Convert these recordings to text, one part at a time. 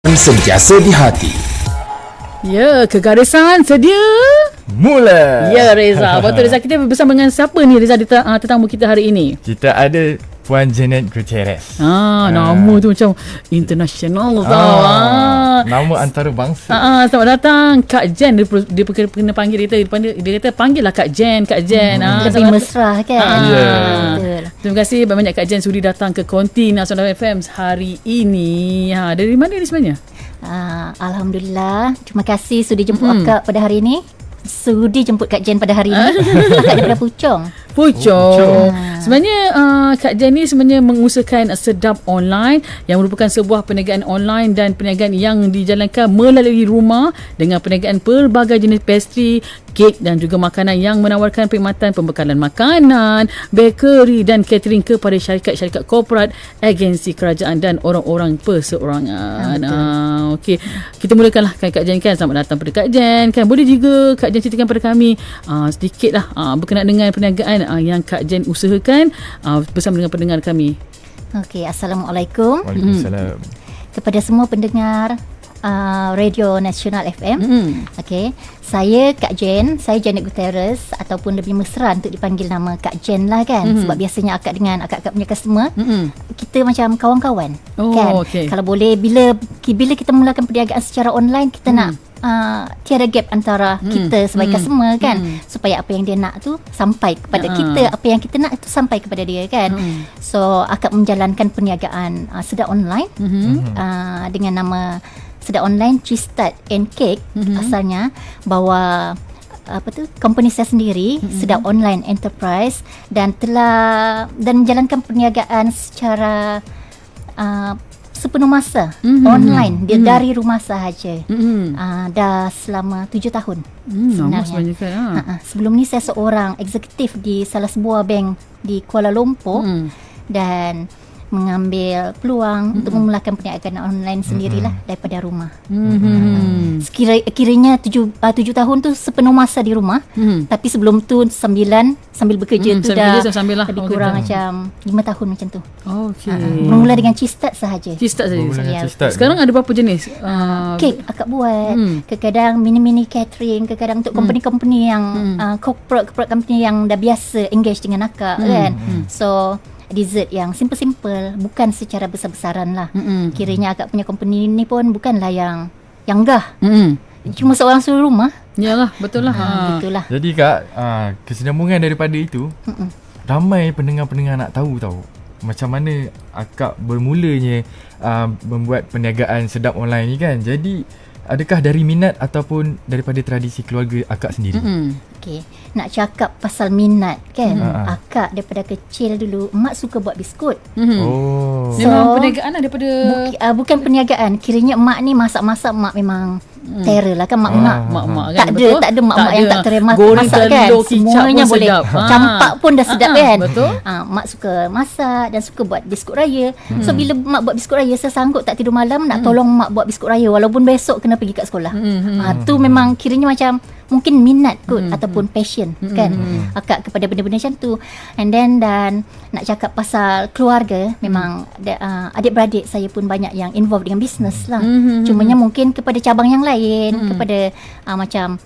Sentiasa di hati. Ya, kegarisan sedia Mula. Ya Reza. Betul Reza, kita bersama dengan siapa ni Reza tetamu kita hari ini? Kita ada Puan Janet Gutierrez. Nama tu macam international tau. Nama antarabangsa. Selamat datang Kak Jen. Dia kena panggil dia kata panggillah Kak Jen. Lebih mesra kan. Betul. Terima kasih banyak Kak Jen sudi datang ke Konti Nasional FM hari ini. Dari mana ni sebenarnya? Alhamdulillah. Terima kasih sudi jemput akak pada hari ini. Sudi jemput Kak Jen pada hari ini. Akak daripada Puchong. Sebenarnya Kak Jen ni sebenarnya mengusahakan Sedap Online yang merupakan sebuah perniagaan online dan perniagaan yang dijalankan melalui rumah dengan perniagaan pelbagai jenis pastry, kek dan juga makanan yang menawarkan perkhidmatan pembekalan makanan, bakery dan catering kepada syarikat-syarikat korporat, agensi kerajaan dan orang-orang perseorangan. Okey, kita mulakanlah Kak Jen kan. Selamat datang pada Kak Jen kan. Boleh juga Kak Jen ceritakan pada kami sedikit lah berkenaan dengan perniagaan yang Kak Jen usahakan bersama dengan pendengar kami. Okey, Assalamualaikum. Waalaikumsalam. Kepada semua pendengar Radio Nasional FM. Okey, saya Kak Jen, saya Janet Gutierrez ataupun lebih mesra untuk dipanggil nama Kak Jen lah kan. Sebab biasanya akak dengan akak-akak punya customer, kita macam kawan-kawan kan. Okay. Kalau boleh bila kita mulakan perniagaan secara online, kita nak tiada gap antara kita sebagai customer kan, supaya apa yang dia nak tu sampai kepada kita, apa yang kita nak itu sampai kepada dia kan. So akak menjalankan perniagaan Sedap Online dengan nama Sedap Online Cheese Tart and Cake. Asalnya bawa company saya sendiri, Sedap Online Enterprise, dan menjalankan perniagaan secara sepenuh masa online dari rumah sahaja. Dah selama 7 tahun sebenarnya. Sebelum ni saya seorang eksekutif di salah sebuah bank di Kuala Lumpur dan mengambil peluang untuk memulakan perniagaan online sendirilah daripada rumah. Kiranya 7 tahun tu sepenuh masa di rumah, tapi sebelum tu 9 sambil bekerja tu dah lebih kurang macam 5 tahun macam tu. Bermula dengan cheese tart sahaja. Cheese tart saja. Ya. Sekarang ada berapa jenis? Kek akak buat. Kadang-kadang mini-mini catering, kadang-kadang untuk company-company yang corporate company yang dah biasa engage dengan akak kan. So dessert yang simple-simple, bukan secara besar-besaran lah. Kiranya akak punya company ni pun bukanlah yang gah. Cuma seorang suruh rumah. Yalah, betul lah. Betul lah. Jadi Kak, kesinambungan daripada itu, ramai pendengar-pendengar nak tahu macam mana akak bermulanya membuat perniagaan Sedap Online ni kan. Jadi adakah dari minat ataupun daripada tradisi keluarga akak sendiri? Okey, nak cakap pasal minat kan. Akak daripada kecil dulu mak suka buat biskut. Oh. So, memang perniagaan lah daripada bukan perniagaan. Kiranya mak ni masak-masak mak memang terror lah kan. Mak kan, tak ada mak yang tak kira masak kan. Telur, Semuanya boleh. Campak pun dah sedap kan. Betul. Mak suka masak dan suka buat biskut raya. So bila mak buat biskut raya, saya sanggup tak tidur malam nak tolong mak buat biskut raya walaupun besok kena pergi kat sekolah. Tu memang kiranya macam mungkin minat kot ataupun passion kan akak kepada benda-benda macam tu. And then dan nak cakap pasal keluarga, memang adik-beradik saya pun banyak yang involved dengan bisnes lah. Cumanya mungkin kepada cabang yang lain, kepada macam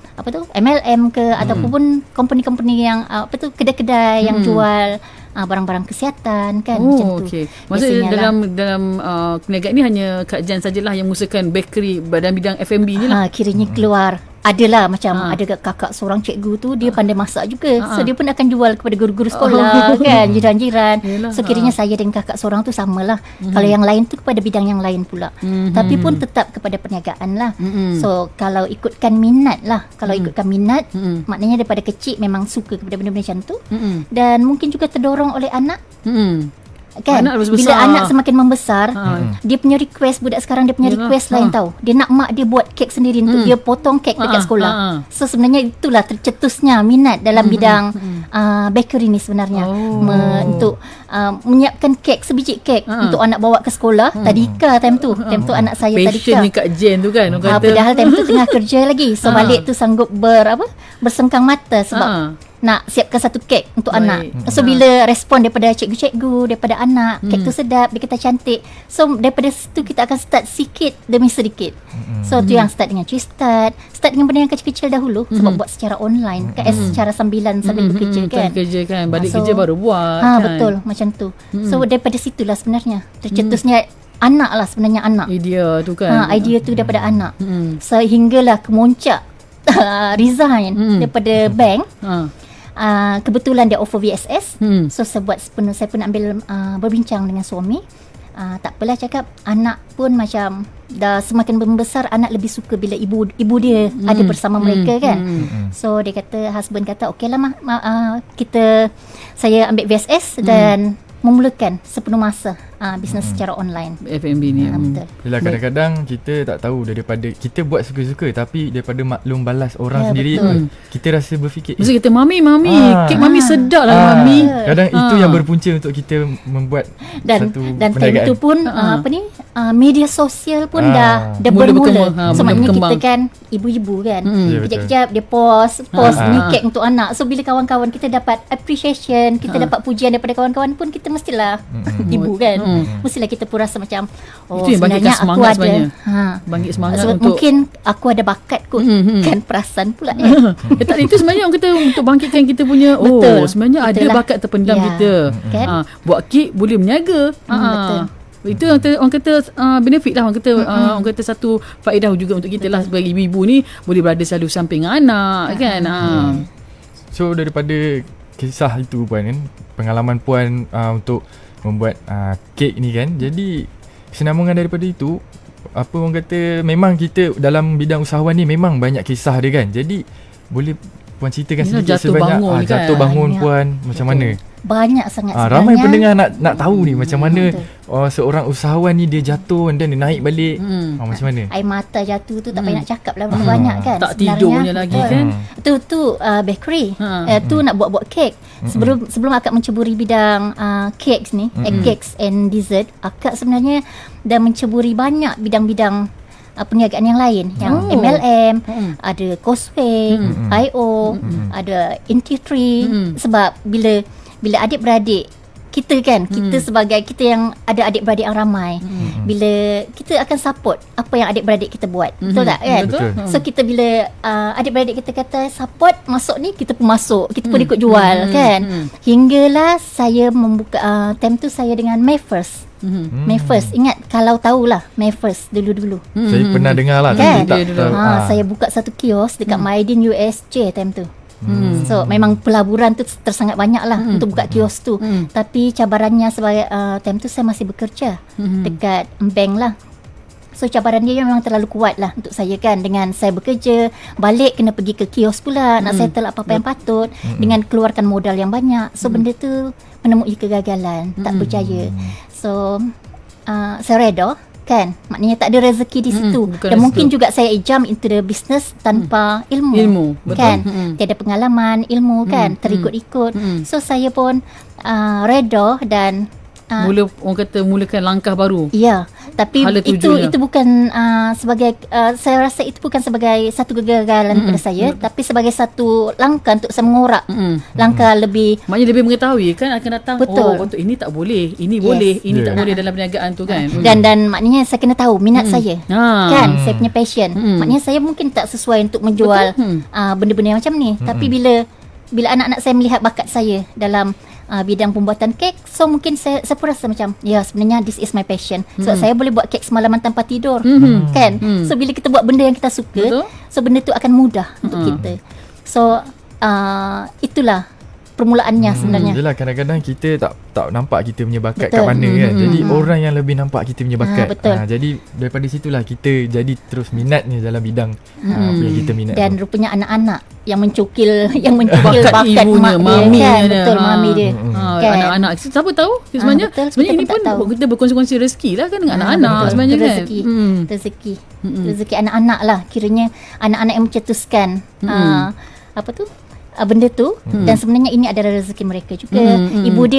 MLM ke ataupun company-company yang kedai-kedai yang jual barang-barang kesihatan kan, macam tu. Maksudnya dalam perniagaan ni hanya Kak Jen sajalah yang mengusahakan bakery dan bidang F&B ni lah. Kiranya keluar adalah macam ada kakak seorang cikgu tu, dia pandai masak juga. So dia pun akan jual kepada guru-guru sekolah kan, jiran-jiran. So kiranya saya dengan kakak seorang tu samalah. Kalau yang lain tu kepada bidang yang lain pula. Tapi pun tetap kepada perniagaan lah. So kalau ikutkan minat lah, maknanya daripada kecil memang suka kepada benda-benda macam tu. Dan mungkin juga terdorong oleh anak. Kan bila anak semakin membesar, dia punya request, budak sekarang dia punya request lain tahu. Dia nak mak dia buat kek sendiri untuk dia potong kek dekat sekolah. So sebenarnya itulah tercetusnya minat dalam bidang bakery ni sebenarnya. Untuk menyiapkan kek, sebiji kek untuk anak bawa ke sekolah. Tadika time tu anak saya tadika. Passion ni Kak Jen tu kan. Padahal time tu tengah kerja lagi. So balik tu sanggup bersengkang mata sebab nak siapkan satu kek untuk Baik. anak. So bila respon daripada cikgu-cikgu, daripada anak, kek tu sedap, dia kata cantik. So daripada situ kita akan start sikit demi sedikit. So tu yang start dengan cheese start dengan benda yang kecil-kecil dahulu, sebab buat secara online kan, secara sambilan sambil bekerja kan. Kerja kan, balik So, kerja baru buat kan. betul macam tu. So daripada situlah sebenarnya tercetusnya anak lah sebenarnya anak. Idea tu kan. Idea tu daripada anak. Sehinggalah kemuncak resign daripada bank. Kebetulan dia offer VSS. So saya pun ambil berbincang dengan suami. Tak apalah, cakap anak pun macam dah semakin membesar, anak lebih suka bila ibu dia ada bersama mereka kan. So dia kata, husband kata okeylah saya ambil VSS dan memulakan sepenuh masa bisnes secara online. F&B ni. Betul. Yelah, kadang-kadang kita tak tahu daripada kita buat suka-suka, tapi daripada maklum balas orang sendiri, kita rasa berfikir Mesti kita mami kek mami sedap lah mami. Kadang itu yang berpunca untuk kita membuat Dan satu time perniagaan. itu pun media sosial pun dah Mula bermula. berkembang. So Mula maknanya berkembang. kita kan ibu-ibu kan, Ya, kejap-kejap dia post ni kek untuk anak. So bila kawan-kawan kita dapat appreciation, kita dapat pujian daripada kawan-kawan pun, kita mestilah ibu kan, mestilah kita pun rasa macam Itu yang bangkitkan sebenarnya aku semangat ada sebenarnya. Bangkit semangat sebab untuk mungkin aku ada bakat kot, kan perasan pula ya. tak, itu sebenarnya orang kata untuk bangkitkan kita punya Betul. sebenarnya ada Itulah. bakat terpendam Ya. kita. Kan? Buat kek boleh berniaga. Betul. Itu orang kata benefit lah, orang kata orang kata satu faedah juga untuk kita lah sebagai ibu-ibu ni, boleh berada selalu samping anak kan. So daripada kisah itu Puan kan, pengalaman Puan untuk membuat kek ni kan, jadi kesinambungan daripada itu, apa orang kata, memang kita dalam bidang usahawan ni memang banyak kisah dia kan. Jadi boleh Puan ceritakan Ini sedikit jatuh sebanyak bangun kan? jatuh bangun Banyak. Puan macam mana? Banyak sangat sebenarnya. Ramai pendengar nak tahu ni macam mana Betul. seorang usahawan ni dia jatuh dan dia naik balik. Macam mana? Air mata jatuh tu tak payah nak cakap lah, banyak kan. Tak sebenarnya. tidurnya lagi Betul. kan. Tu bakery. Tu nak buat kek. Sebelum akak menceburi bidang cakes ni, cakes and dessert, akak sebenarnya dah menceburi banyak bidang-bidang perniagaan yang lain, yang MLM, ada Causeway, IO, ada Inti3, sebab bila adik-beradik kita kan, kita sebagai kita yang ada adik-beradik yang ramai, bila kita akan support apa yang adik-beradik kita buat, betul tak kan? Betul. So kita bila adik-beradik kita kata support masuk ni, kita pun masuk, kita pun ikut jual kan. Hinggalah saya membuka time tu saya dengan May First. May First, ingat kalau tahulah May First dulu-dulu. Saya pernah dengar lah Kan? tapi tak tahu. Saya buka satu kios dekat Maidin USJ time tu. So memang pelaburan tu tersangat banyak lah untuk buka kios tu. Tapi cabarannya sebagai time tu saya masih bekerja dekat bank lah. So cabaran dia memang terlalu kuat lah untuk saya kan. Dengan saya bekerja, balik kena pergi ke kios pula, nak settle apa-apa yang patut, dengan keluarkan modal yang banyak. So benda tu menemui kegagalan, tak berjaya. So saya reda kan, maknanya tak ada rezeki di situ. bukan Dan di mungkin situ. juga saya jump into the business tanpa ilmu Betul. kan. Tiada pengalaman, ilmu kan, terikut-ikut. So saya pun reda dan mulakan langkah baru. ya, tapi Hala tujuannya. itu bukan sebagai saya rasa itu bukan sebagai satu kegagalan pada saya, tapi sebagai satu langkah untuk saya mengorak langkah lebih. Maknanya lebih mengetahui kan akan datang. Betul. Betul, ini tak boleh, ini boleh, ini tak boleh dalam perniagaan tu kan. Dan maknanya saya kena tahu minat saya. Kan, saya punya passion. Maknanya saya mungkin tak sesuai untuk menjual benda-benda yang macam ni. Tapi bila anak-anak saya melihat bakat saya dalam bidang pembuatan kek, so mungkin saya pun rasa macam ya, sebenarnya this is my passion. Sebab saya boleh buat kek semalaman tanpa tidur. Kan? So bila kita buat benda yang kita suka, Betul. so benda tu akan mudah untuk kita. So itulah permulaannya sebenarnya. Yelah, kadang-kadang kita tak nampak kita punya bakat Betul. kat mana kan. Jadi orang yang lebih nampak kita punya bakat. betul. Jadi daripada situlah kita jadi terus minatnya dalam bidang apa yang kita minat. Dan tu. rupanya anak-anak yang mencukil Bakat bakat ibunya, mak mami dia kan. dia. Betul, mami dia. Kan? Anak-anak siapa tahu sebenarnya. betul, Sebenarnya kita ini pun tak tahu. pun kita berkongsi-kongsi rezeki lah kan dengan anak-anak Betul. sebenarnya kan. Rezeki. Rezeki anak-anak lah. Kiranya anak-anak yang mencetuskan apa tu? Benda tu, dan sebenarnya ini adalah rezeki mereka juga. Ibu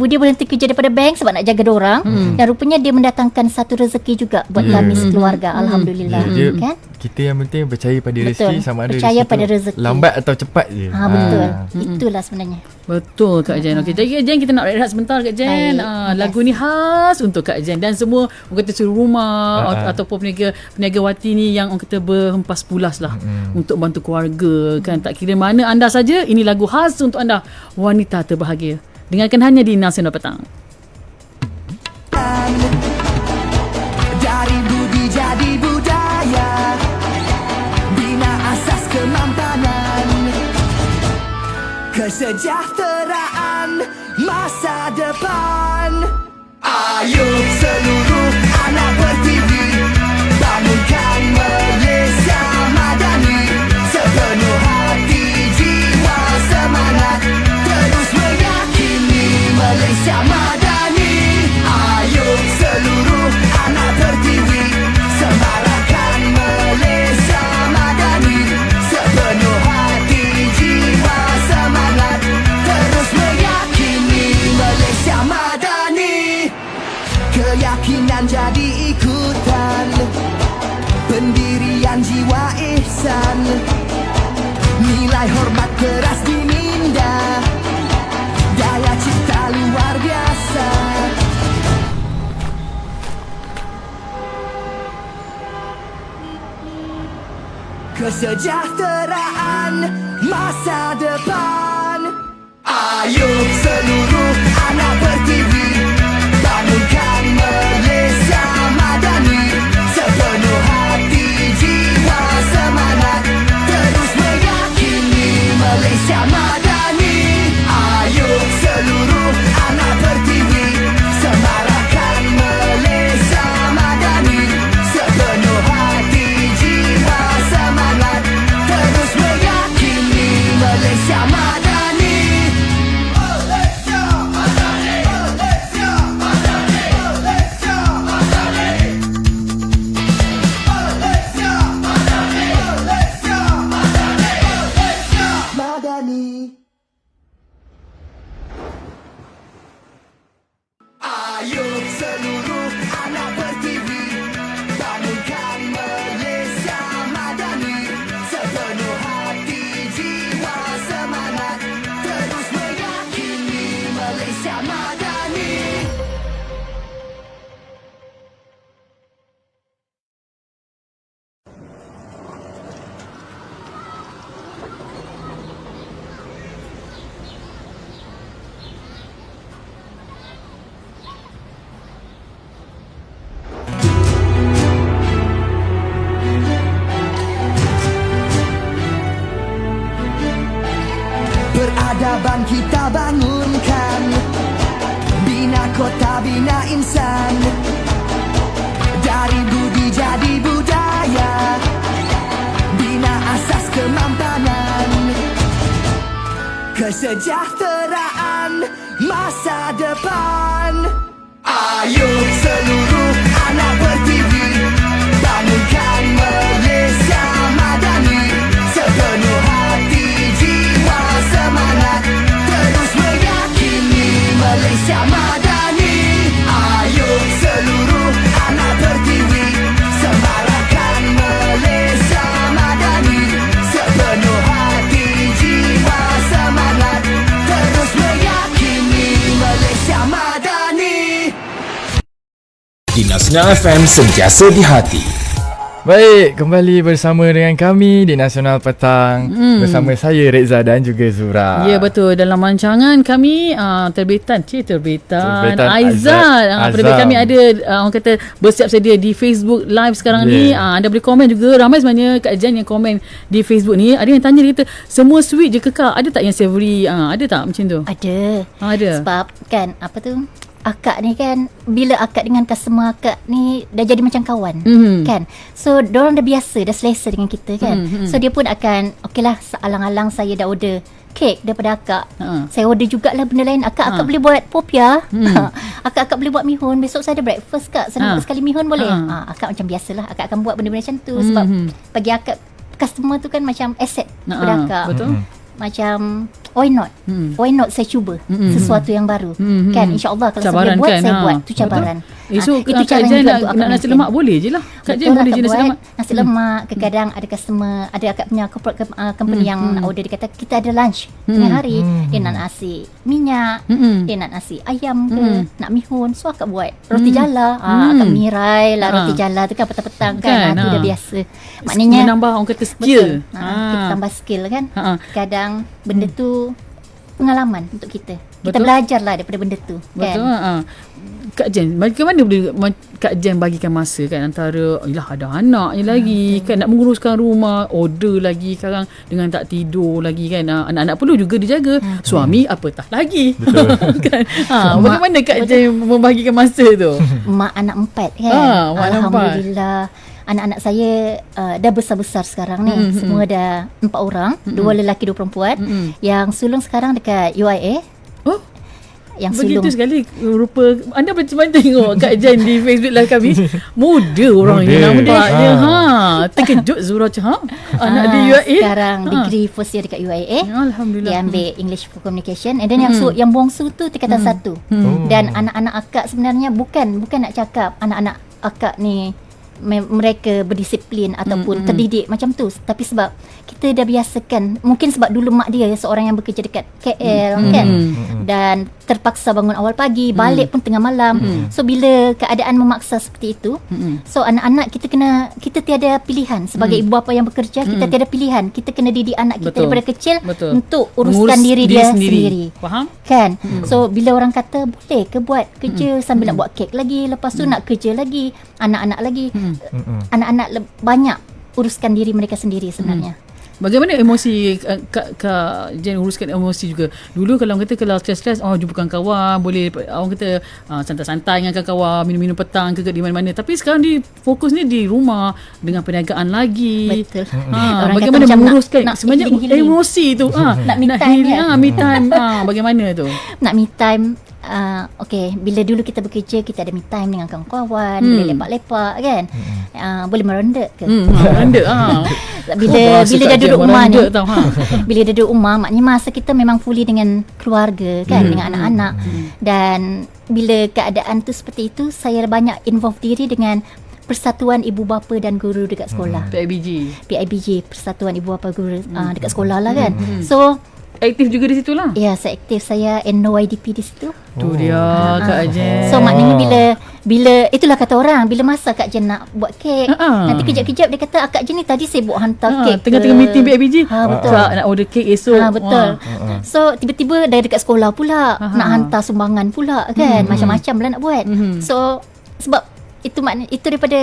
dia berhenti kerja daripada bank sebab nak jaga dorang, dan rupanya dia mendatangkan satu rezeki juga buat kami sekeluarga. Alhamdulillah. Dia Kan? Kita yang penting percaya pada Betul. rezeki, sama ada Percaya rezeki pada tu rezeki. lambat atau cepat je. Betul. Itulah sebenarnya. Betul Kak Jen. Okey, jadi Kak Jen kita nak rehat sebentar Kak Jen. Baik. Lagu ni khas untuk Kak Jen dan semua orang kata seluruh rumah ataupun peniaga-wati ni yang orang kata berhempas pulas lah untuk bantu keluarga kan. Tak kira mana anda saja, ini lagu khas untuk anda wanita terbahagia. Dengarkan hanya di Nasional Petang. Dari budi jadi budaya, bina asas kemampanan, kesejahteraan masa depan. Ayo seluruh anak bertiwi, bangunkan Malaysia madani, sepenuh hati jiwa semangat, terus meyakini Malaysia madani. Ayo seluruh anak bertiwi, semarakkan Malaysia madani, sepenuh hati jiwa semangat, terus meyakini Malaysia madani. Keyakinan jadi ikutan, pendirian jiwa ihsan, nilai hormat keras diminda, daya cipta luar biasa. Kesejahteraan masa depan. Ayo seluruh anak bertiwi, bangunkan Malaysia madani, sepenuh hati jiwa semangat, terus meyakini Malaysia madani. Ayo seluruh anak bertiwi, semarakkan Malaysia madani, sepenuh hati jiwa semangat, terus meyakini Malaysia madani. Madani. Ayo seluruh anak bertiwi, bangunkan Malaysia madani, sepenuh hati jiwa semangat, terus meyakini Malaysia madani. Peradaban kita bangunkan, bina kota, bina insan, dari budi jadi budaya, bina asas kemampanan, kesejahteraan masa depan. Ayo seluruh anak bertiwi, bangunkan Malaysia madani, sepenuh hati jiwa semangat, terus meyakini Malaysia madani. Ayo seluruh anak bertiwi, semarakkan Malaysia madani, sepenuh hati jiwa semangat, terus meyakini Malaysia madani. Di Nasional FM sentiasa di hati. Baik, kembali bersama dengan kami di Nasional Petang bersama saya Reza dan juga Zura. Ya betul, dalam rancangan kami terbitan Aizal. Penerbit kami ada orang kata bersiap sedia di Facebook Live sekarang ni. Anda boleh komen juga. Ramai sebenarnya Kak Jan yang komen di Facebook ni. Ada yang tanya, dia kata semua sweet je ke Kak? Ada tak yang savory? Ada tak macam tu? Ada. Ada. Sebab kan apa tu, akak ni kan, bila akak dengan customer akak ni dah jadi macam kawan, kan. So diorang dah biasa, dah selesa dengan kita kan. So dia pun akan okeylah, alang-alang saya dah order kek daripada akak, saya order jugalah benda lain. Akak boleh buat popia, akak boleh buat mihun, besok saya ada breakfast Kak, saya nak buat sekali mihun boleh. Akak macam biasalah, akak akan buat benda-benda macam tu. Sebab bagi akak customer tu kan macam aset kepada akak. Betul. Macam why not? Why not saya cuba sesuatu yang baru. Kan insya-Allah kalau Cabaran saya buat kan, saya ha. buat. Tu cabaran. So Itu Kak caranya Jen juga nak, untuk nak akak nasi maintain. lemak boleh je lah. Kak Jen Betul boleh akak je nasi buat lemak. nasi lemak. Kadang-kadang ada customer, ada akak punya corporate company yang nak order, dia kata kita ada lunch tengah hari, dia nak nasi minyak, dia nak nasi ayam ke, nak mihun, so akak buat roti jala. Akak mirai lah roti jala tu kan petang-petang kan, Kan, tu dah ha. biasa. Maknanya menambah orang kata skill. betul. Kita tambah skill kan. Kadang benda tu pengalaman untuk kita. Kita Betul. belajarlah daripada benda tu. Betul. Kan? Kak Jen, bagaimana boleh Kak Jen bagikan masa kan antara ada anaknya lagi kan, nak menguruskan rumah, order lagi sekarang dengan tak tidur lagi kan. Anak-anak perlu juga dijaga. Suami apatah lagi. Kan. Bagaimana Kak Jen membagikan masa tu? Mak anak 4 kan. Mak anak Alhamdulillah. Anak-anak saya dah besar-besar sekarang ni. Semua dah 4 orang, 2 lelaki 2 perempuan. Yang sulung sekarang dekat UIA. Oh, Yang begitu sulung sekali rupa anda macam tengok Kak Jen di Facebook live kami. Muda orang ni Muda. nampaknya. Terkejut Zura macam anak di UAE sekarang degree first year dekat UIA. Alhamdulillah. Dia ambil English for Communication. And then yang bongsu tu tingkatan 1. Dan anak-anak akak sebenarnya bukan nak cakap anak-anak akak ni mereka berdisiplin ataupun terdidik macam tu, tapi sebab kita dah biasakan, mungkin sebab dulu mak dia seorang yang bekerja dekat KL kan, dan terpaksa bangun awal pagi, balik pun tengah malam. So bila keadaan memaksa seperti itu, so anak-anak kita tiada pilihan sebagai ibu bapa yang bekerja. Kita tiada pilihan, kita kena didik anak kita Betul. daripada kecil Betul. untuk uruskan Mengurus diri dia sendiri. Faham? Kan. So bila orang kata boleh ke buat kerja sambil nak buat kek lagi, lepas tu nak kerja lagi, anak-anak lagi, anak-anak banyak uruskan diri mereka sendiri sebenarnya. Bagaimana emosi Kak Jen uruskan emosi juga? Dulu kalau orang kata kalau stres-stres, jumpa kawan, boleh orang kata santai-santai dengan kawan, minum-minum petang ke di mana-mana. Tapi sekarang fokus ni di rumah dengan perniagaan lagi. Betul. Orang kata bagaimana macam menguruskan nak sebenarnya healing. emosi tu. Nak me time healing, kan? me time. Bagaimana tu? Nak me time. Okay, bila dulu kita bekerja, kita ada me time dengan kawan-kawan, boleh lepak-lepak kan, boleh meronda ke, Anda bila dah duduk rumah ni, tau, bila dah duduk rumah, maknanya masa kita memang fully dengan keluarga kan, dengan anak-anak. Dan bila keadaan tu seperti itu, saya banyak involve diri dengan Persatuan Ibu Bapa dan Guru dekat sekolah. PIBG, Persatuan Ibu Bapa Guru dekat sekolah lah kan. So aktif juga di situ lah. ya, saya aktif, saya NYDP di situ. Tu dia Kak Jen. So maknanya bila itulah kata orang, bila masa Kak Jen nak buat kek, nanti kejap-kejap dia kata Kak Jen ni tadi sibuk hantar kek tengah-tengah meeting PIBG. betul. Kak nak order kek esok. Betul. So tiba-tiba dah dekat sekolah pula, nak hantar sumbangan pula kan, macam-macam lah nak buat. So sebab itu makna itu daripada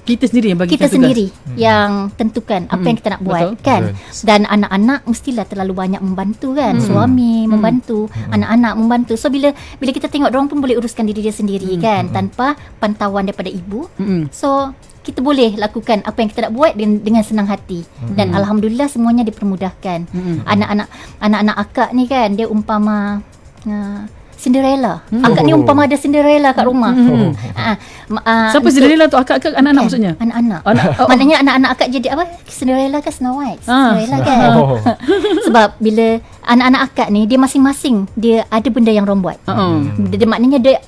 Kita sendiri yang bagi kita tugas. sendiri yang tentukan apa yang kita nak buat. Betul. Kan. Dan anak-anak mestilah terlalu banyak membantu kan, suami membantu, anak-anak membantu. So bila kita tengok diorang pun boleh uruskan diri dia sendiri kan, tanpa pantauan daripada ibu. So kita boleh lakukan apa yang kita nak buat dengan senang hati. Dan alhamdulillah semuanya dipermudahkan. Anak-anak akak ni kan, dia umpama Cinderella. Akak ni umpama ada Cinderella kat rumah. Siapa Cinderella tu? Akak-akak anak-anak maksudnya? Anak-anak. Anak- Maknanya anak-anak akak jadi apa? Cinderella ke Snow White? Cinderella kan? Sebab bila anak-anak akak ni, dia masing-masing dia ada benda yang diorang buat. Dia maknanya dia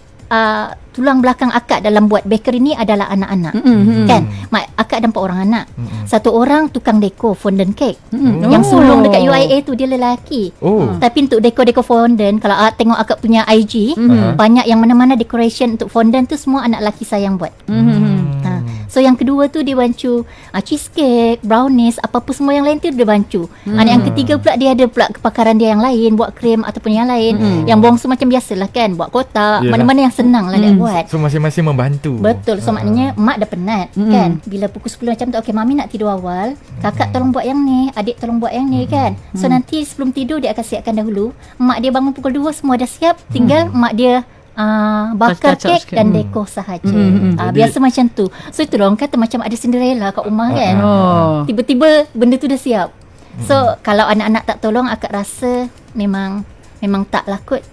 tulang belakang akak dalam buat bakery ni adalah anak-anak. Kan? Akak ada 4 orang anak. Satu orang tukang dekor fondant cake. Yang sulung dekat UIA tu dia lelaki. Tapi untuk dekor-dekor fondant, kalau tengok akak punya IG, banyak yang mana-mana decoration untuk fondant tu semua anak lelaki saya yang buat. So yang kedua tu dia bantu cheesecake, brownies, apa-apa semua yang lain tu dia bantu. Anak yang ketiga pula dia ada pula kepakaran dia yang lain, buat krim ataupun yang lain. Yang bongsu macam biasalah kan, buat kotak, mana-mana yang senang lah dia buat. So masing-masing membantu. Betul. So maknanya mak dah penat kan. Bila pukul 10 macam tu, okay mami nak tidur awal, kakak tolong buat yang ni, adik tolong buat yang ni kan. So nanti sebelum tidur dia akan siapkan dahulu. Mak dia bangun pukul 2 semua dah siap, tinggal mak dia bakar Touch-up kek sikit. dan dekor sahaja. Biasa macam tu. So itu orang kata macam ada Cinderella kat rumah kan. Tiba-tiba benda tu dah siap. So kalau anak-anak tak tolong, akak rasa memang taklah kot.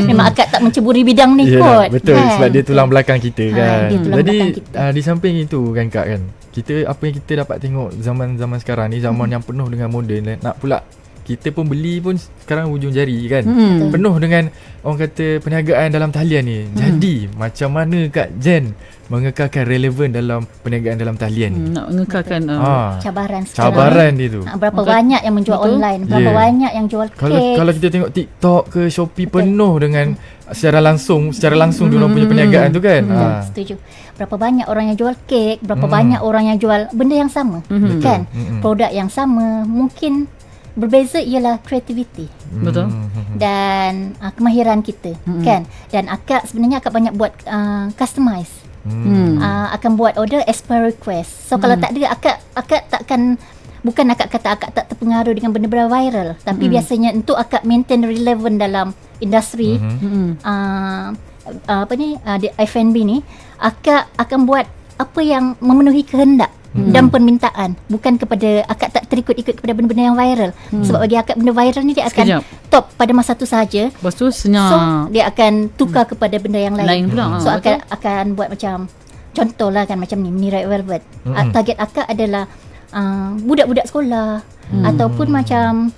Memang akak tak menceburi bidang ni kot. Betul kan? sebab dia tulang belakang kita kan. dia tulang Jadi belakang kita. di samping itu kan Kak kan, kita apa yang kita dapat tengok zaman-zaman sekarang ni, zaman yang penuh dengan moden, nak pula kita pun beli pun sekarang hujung jari kan. Penuh dengan orang kata perniagaan dalam talian ni. Jadi macam mana Kak Jen mengekalkan relevan dalam perniagaan dalam talian ni? Nak mengekalkan Cabaran sekarang. Cabaran dia tu. Berapa banyak yang menjual Betul. online, berapa banyak yang jual kek. Kalau kita tengok TikTok ke Shopee penuh dengan secara langsung diorang punya perniagaan tu kan. Setuju. Berapa banyak orang yang jual kek, berapa banyak orang yang jual benda yang sama, kan? Produk yang sama, mungkin berbeza ialah kreativiti Betul. dan kemahiran kita, kan? Dan akak sebenarnya akak banyak buat customize. Akan buat order as per request. So kalau tak ada, akak takkan, bukan akak kata akak tak terpengaruh dengan benda-benda viral, tapi biasanya untuk akak maintain relevant dalam industri di F&B ni, akak akan buat apa yang memenuhi kehendak dan permintaan, bukan kepada akak tak terikut-ikut kepada benda-benda yang viral. Sebab bagi akak benda viral ni dia akan top pada masa tu saja. Lepas tu senyap. So dia akan tukar kepada benda yang lain. pula. So akan buat macam contohlah kan, macam ni Red Velvet. Target akak adalah budak-budak sekolah ataupun macam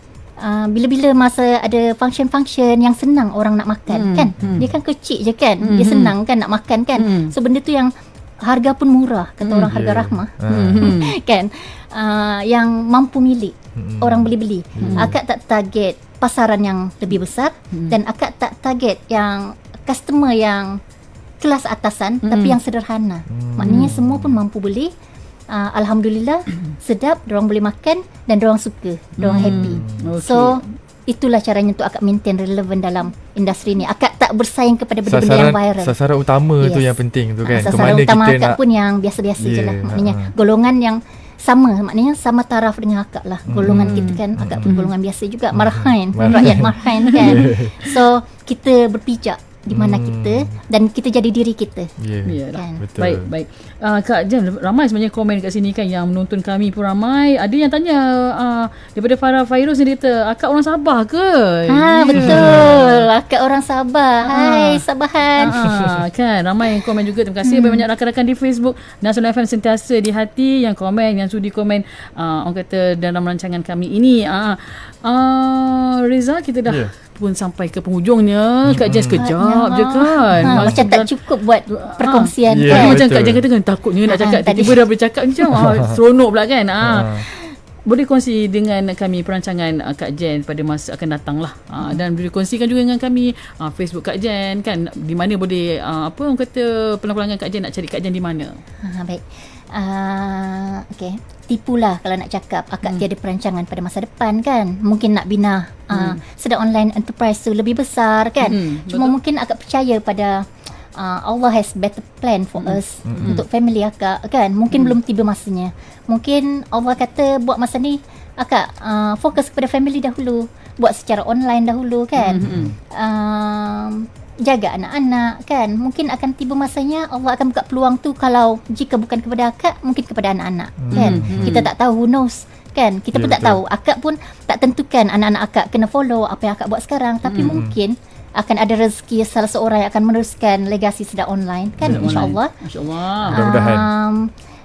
bila-bila masa ada function-function yang senang orang nak makan, kan? Dia kan kecil je kan, dia senang kan nak makan kan. So benda tu yang harga pun murah, kata orang harga rahmah, kan? Yang mampu milik, orang boleh beli. Akak tak target pasaran yang lebih besar, dan akak tak target yang customer yang kelas atasan, tapi yang sederhana. Maknanya semua pun mampu beli. Alhamdulillah, sedap, diorang boleh makan dan diorang suka, diorang happy. So itulah caranya untuk akak maintain relevan dalam industri ni. Akak tak bersaing kepada benda-benda yang viral. Sasaran utama tu yang penting tu kan. Sasaran utama akak pun yang biasa-biasa je lah. Maknanya golongan yang sama, maknanya sama taraf dengan akak lah. Golongan kita kan, akak pun golongan biasa juga, marhain, rakyat marhain kan. So kita berpijak di mana kita, dan kita jadi diri kita. Kan? Betul. Baik. Kak Jen, ramai sebenarnya komen kat sini kan, yang menonton kami pun ramai. Ada yang tanya daripada Farah Fairuz ni, dia kata, akak orang Sabah ke? Betul. Akak orang Sabah. Hai Sabahan. Kan ramai yang komen juga. Terima kasih banyak rakan-rakan di Facebook Nasional FM Sentiasa di Hati yang komen, yang sudi komen orang kata dalam rancangan kami ini. Reza, kita dah pun sampai ke penghujungnya. Kak Jen sekejap je kan. Macam tak cukup buat perkongsian kan. Macam Kak Jen kata kan, takutnya nak cakap, tiba-tiba dah boleh cakap macam seronok pula kan. Boleh kongsi dengan kami perancangan Kak Jen pada masa akan datang lah. Dan boleh kongsikan juga dengan kami Facebook Kak Jen kan, di mana boleh orang kata pelanggan Kak Jen nak cari Kak Jen di mana. Baik. Okay. Tipulah kalau nak cakap akak tiada perancangan pada masa depan kan. Mungkin nak bina sedang online enterprise tu lebih besar kan. Cuma mungkin akak percaya pada Allah has better plan for us, untuk family akak kan. Mungkin belum tiba masanya. Mungkin Allah kata buat masa ni akak fokus kepada family dahulu, buat secara online dahulu kan. Jaga anak-anak kan. Mungkin akan tiba masanya Allah akan buka peluang tu, kalau jika bukan kepada akak, mungkin kepada anak-anak kan. Kita tak tahu, who knows kan. Kita pun tak tahu. Akak pun tak tentukan anak-anak akak kena follow apa yang akak buat sekarang. Tapi mungkin akan ada rezeki salah seorang yang akan meneruskan legasi sedap online kan, insya-Allah. Masya-Allah. Mudah-mudahan.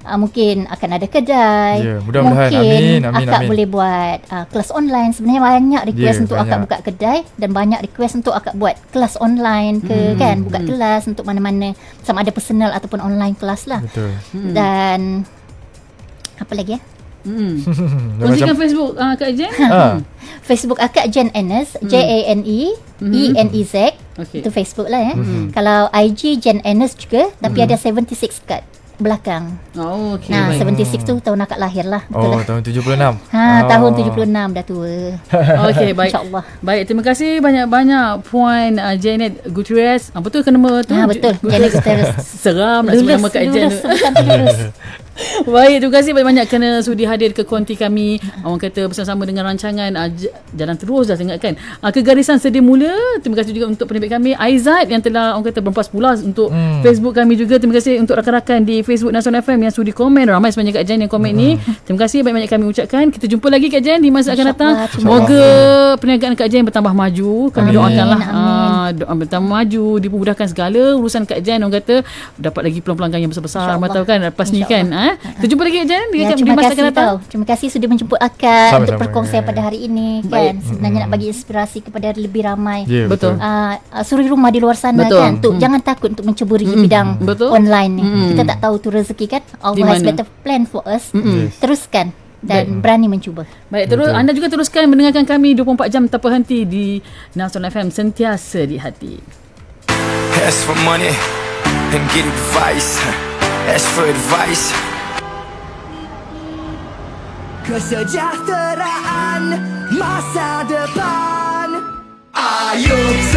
Mungkin akan ada kedai. Mudah-mudahan. Mungkin Amin. akak boleh buat kelas online. Sebenarnya banyak request untuk banyak. akak buka kedai, dan banyak request untuk akak buat kelas online ke kan, buka kelas untuk mana-mana, sama ada personal ataupun online kelas lah. Betul. Dan apa lagi ya? Kongsikan Facebook Kak Jen. Facebook akak Jen Enes, JANEENEZ. Itu Facebook lah ya. Kalau IG Jen Enes juga, tapi ada 76 kat belakang. Okay, Nah, baik. 76 tu tahun akak lahir lah. Betul lah. Tahun 76. Tahun 76 dah tua. Okey, baik. InsyaAllah. Baik, terima kasih banyak-banyak Puan Janet Gutierrez. Betul ke nama tu? Betul. Janet Gutierrez. Seram nak sebut nama Kak Jen. Bukan tu lulus. Baik, terima kasih banyak-banyak kerana sudi hadir ke konti kami. Orang kata bersama-sama dengan rancangan jalan terus dah sangat kan. Kegarisan sedia mula. Terima kasih juga untuk penerbit kami Aizat yang telah orang kata berempas pulas untuk Facebook kami juga. Terima kasih untuk rakan-rakan di Facebook Nasional FM yang sudi komen. Ramai sebenarnya Kak Jen yang komen ni. Terima kasih banyak-banyak kami ucapkan. Kita jumpa lagi Kak Jen di masa akan datang. Semoga perniagaan Kak Jen bertambah maju. Kami doakanlah bertambah maju, dipermudahkan segala urusan Kak Jen. Orang kata dapat lagi pelanggan yang besar-besar. Tahu kan lepas ni kan. Kita jumpa lagi Jen di terima masa kasih akan datang. Terima kasih sudah menjemput akak Sama-sama. untuk perkongsian pada hari ini kan. Baik. Sebenarnya nak bagi inspirasi kepada lebih ramai. Ya, Betul. Suri rumah di luar sana Betul. kan, untuk jangan takut untuk menceburi bidang Betul. online ni. Kita tak tahu tu rezeki kan. Di Allah has mana? better plan for us. Yes. Teruskan dan berani mencuba. Baik, terus Betul. anda juga teruskan mendengarkan kami 24 jam tanpa henti di Nasional FM, sentiasa di hati. Ask for money and get advice. Ask for advice. Kesejahteraan masa depan. Ayuh